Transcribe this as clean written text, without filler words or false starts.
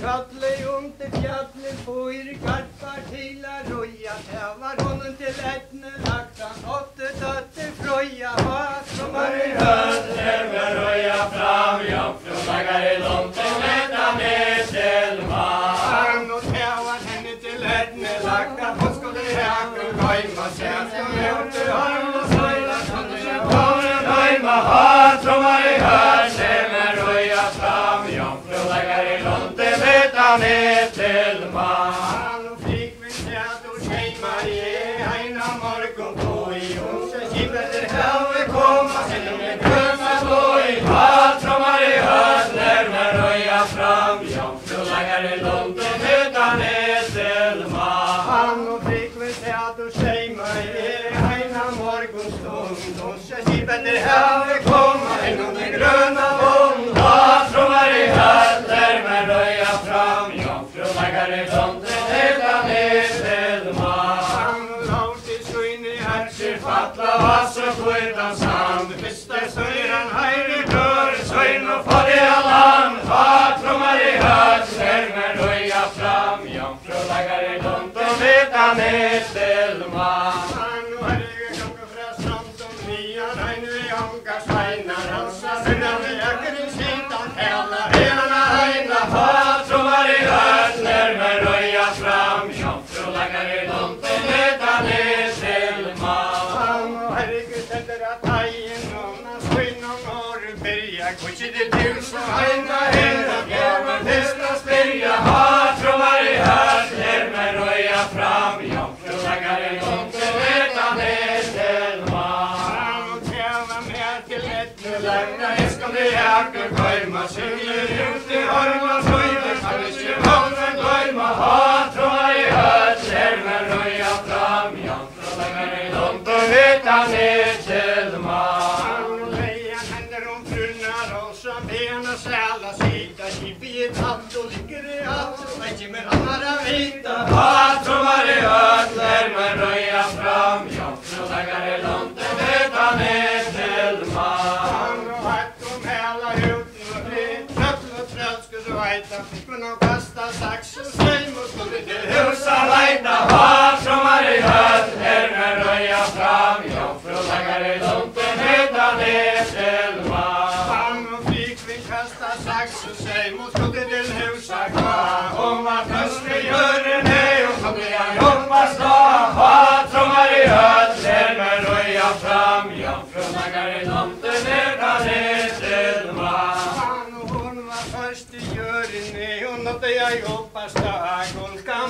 Kalle under fjällen på garpar till att roja. Det var honom till ätne lagt han åtte dotter Froja. Vad som var i höller med roja fram. Jomfru laggar i lånten vända med till man. Och det var henne till ätne lagt han på skulle häcken gojma. Sen ska vi åter harm och söjla. Vad som var i höller med roja fram. Jomfru laggar i lånten vända med till man. Och fick vi sätt och tjej Marie. Heina morgon på i huset. Kippet här komma. Sen med gröna på i vad som var i höller med roja fram. Jomfru laggar i lånten vända med till man. Och fick vi sätt och tjej Marie. Heina morgon stund. Och så kippet här komma. Inom den gröna vånd. Vad som var i höller med roja fram. Jomfru laggar i lånten vända med till man. Och långt i skyn i herser fattla vass och skydda sand. Fyrsta söjran hejre dörr. Söjn och farliga land. Vad som var i höller med roja fram. Jomfru laggar i lånten vända med till man. Och herre klocka frässan som nian. Heine vi hankar sveinar. Halsa syrran vi öker i sintan. Hela hela heina. Vad som var i höller med roja fram. Jomfru laggar i lånten vända med till man. Och herregud sätter att hajen nåna skinn om året börja. Kutsi det tus och heina hela. Gämmer fiskna spyrja. Vad som var i höller med roja fram. Jomfru laggar i lånten vända med till man. Och täva med till ett nu lagna. Eskam det jäker gojma. Synger ut i orma söjder. Kallisje vågen gojma. Vad som var i höller med roja fram. Jomfru laggar i lånten vända med till man. Och lejan händer om frunna rosa. Bena säla sida. Kipp i ett hatt och ligger i hatt. Och inte med andra vita. Vad som var i höller med roja fram. Jomfru laggar i lånten vända med till man. Och hatt och mäla ut och bli trött och trött skulle du veta. Fick man och kasta sax och slöjm och skulle till husa veta. Vad som var i höller med roja fram. Jomfru laggar i lånten vända med till man. Och fick vi kasta sax och slöjm och skulle till husa kvar. Om vad först vi gör en hej och så blir jag hoppas då. Vad som var i höller med roja fram. Jomfru laggar i lånten vända med till man. Och hon var först i gören. Hon nådde jag hoppas då. Golka